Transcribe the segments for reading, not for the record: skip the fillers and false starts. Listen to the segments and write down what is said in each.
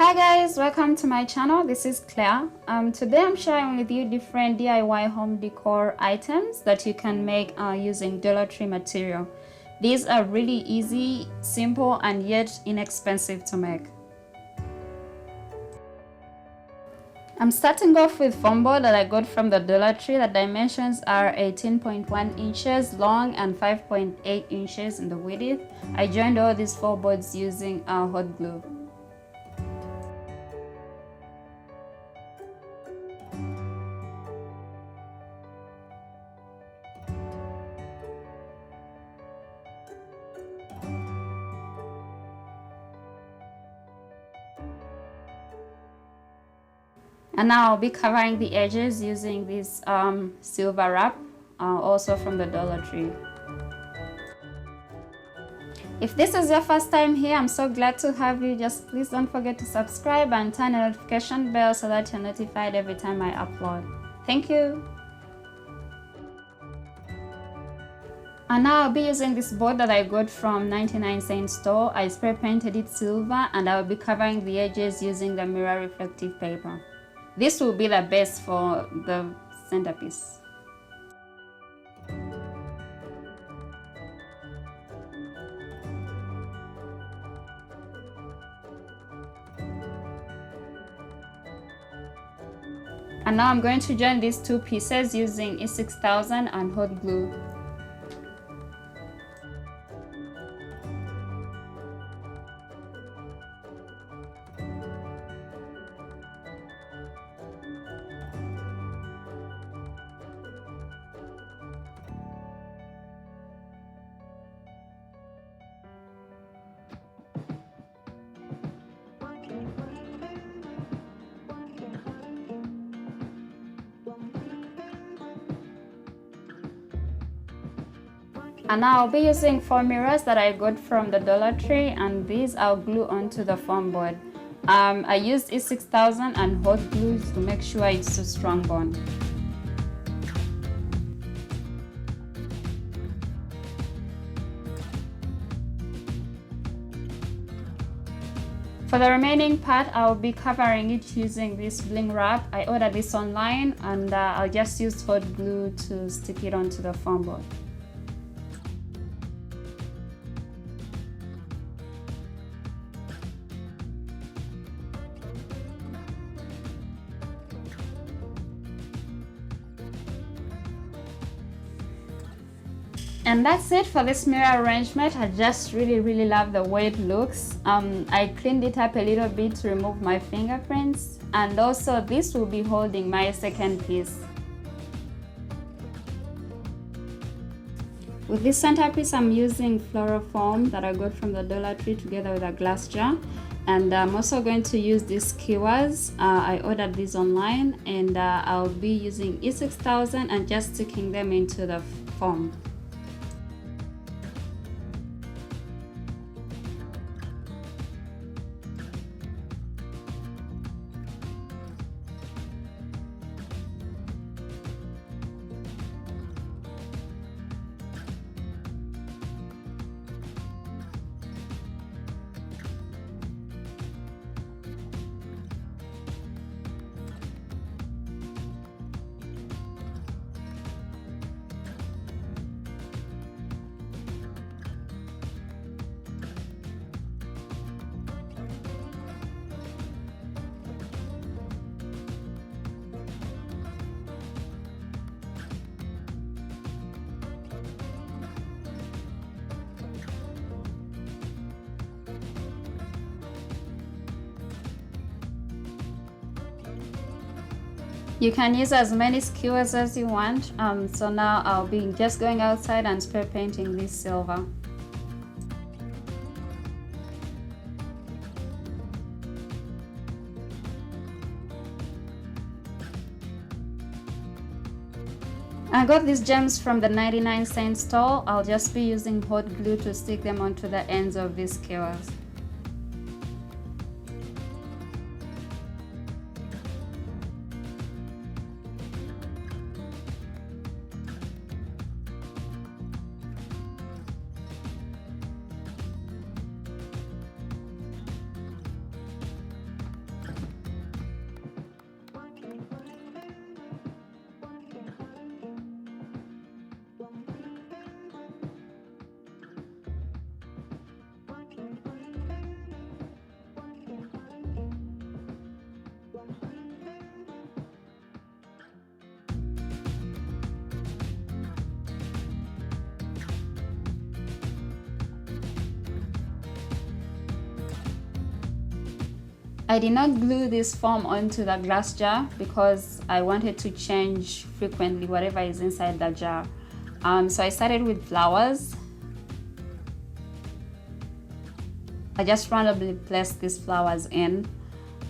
Hi guys, welcome to my channel. This is Claire. Today I'm sharing with you different DIY home decor items that you can make using Dollar Tree material. These are really easy, simple, and yet inexpensive to make. I'm starting off with foam board that I got from the Dollar Tree. The dimensions are 18.1 inches long and 5.8 inches in the width. I joined all these four boards using hot glue. And now I'll be covering the edges using this silver wrap, also from the Dollar Tree. If this is your first time here, I'm so glad to have you. Just please don't forget to subscribe and turn the notification bell so that you're notified every time I upload. Thank you. And now I'll be using this board that I got from 99-cent store. I spray painted it silver and I'll be covering the edges using the mirror reflective paper. This will be the base for the centerpiece. And now I'm going to join these two pieces using E6000 and hot glue. And now I'll be using four mirrors that I got from the Dollar Tree, and these I'll glue onto the foam board. I used E6000 and hot glue to make sure it's a strong bond. For the remaining part, I'll be covering it using this bling wrap. I ordered this online and I'll just use hot glue to stick it onto the foam board. And that's it for this mirror arrangement. I just really love the way it looks. I cleaned it up a little bit to remove my fingerprints, and also this will be holding my second piece. With this centerpiece, I'm using Floral foam that I got from the Dollar Tree together with a glass jar, and I'm also going to use these skewers. I ordered these online, and I'll be using E6000 and just sticking them into the foam. You can use as many skewers as you want. So now I'll be just going outside and spray painting this silver. I got these gems from the 99-cent store. I'll just be using hot glue to stick them onto the ends of these skewers. I did not glue this foam onto the glass jar because I wanted to change frequently whatever is inside the jar. So I started with flowers. I just randomly placed these flowers in.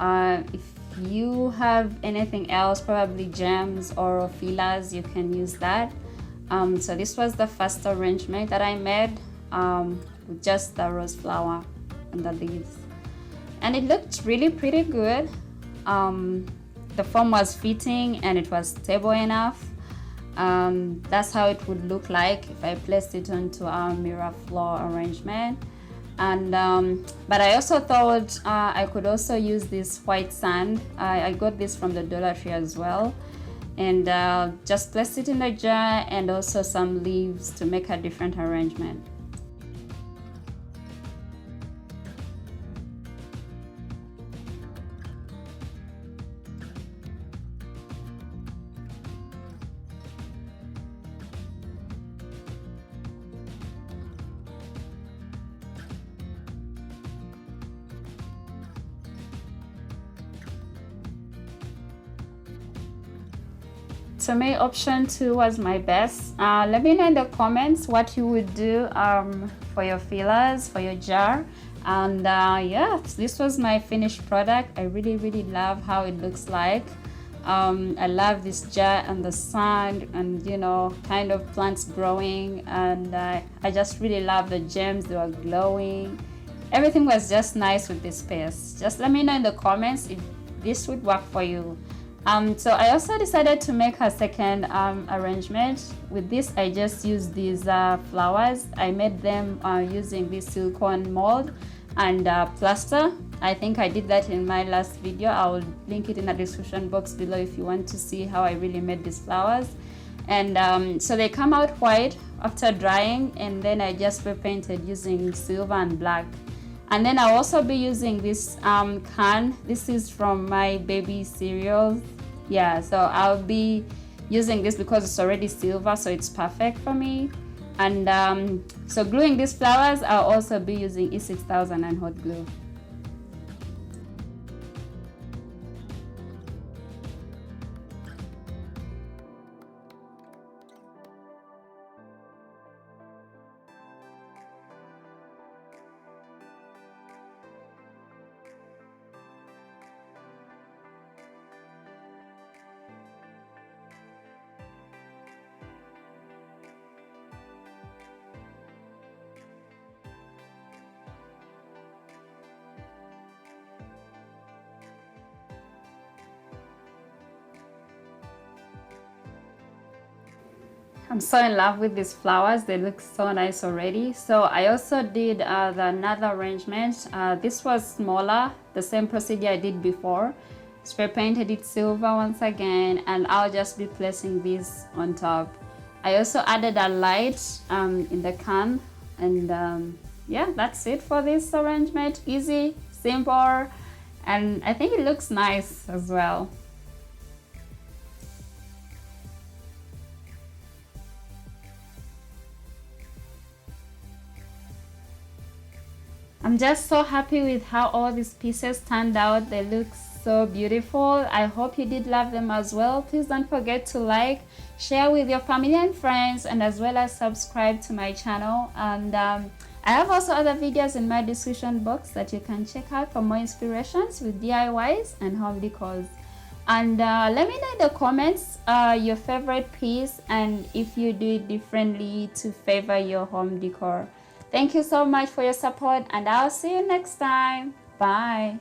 If you have anything else, probably gems or fillers, you can use that. So this was the first arrangement that I made with just the rose flower and the leaves. And it looked really pretty good. The foam was fitting and it was stable enough. That's how it would look like if I placed it onto our mirror floor arrangement. And but I also thought I could also use this white sand. I got this from the Dollar Tree as well, and just place it in the jar, and also some leaves to make a different arrangement. To me, option 2 was my best. Let me know in the comments what you would do for your fillers, for your jar. And yeah, this was my finished product. I really love how it looks like. I love this jar and the sun and, you know, kind of plants growing. And I just really love the gems. They were glowing. Everything was just nice with this piece. Just let me know in the comments if this would work for you. So I also decided to make a second arrangement. With this, I just used these flowers. I made them using this silicone mold and plaster. I think I did that in my last video. I will link it in the description box below if you want to see how I really made these flowers. And so they come out white after drying, and then I just repainted using silver and black. And then I'll also be using this can. This is from my baby cereals. Yeah, so I'll be using this because it's already silver, so it's perfect for me. And so gluing these flowers, I'll also be using E6000 and hot glue. I'm so in love with these flowers. They look so nice already. So I also did another arrangement. This was smaller, the same procedure I did before. Spray painted it silver once again, and I'll just be placing this on top. I also added a light in the can, and yeah, that's it for this arrangement. Easy, simple, and I think it looks nice as well. I'm just so happy with how all these pieces turned out. They look so beautiful. I hope you did love them as well. Please don't forget to like, share with your family and friends, and as well as subscribe to my channel. And I have also other videos in my description box that you can check out for more inspirations with DIYs and home decors. And let me know in the comments your favorite piece and if you do it differently to favor your home decor. Thank you so much for your support, and I'll see you next time. Bye.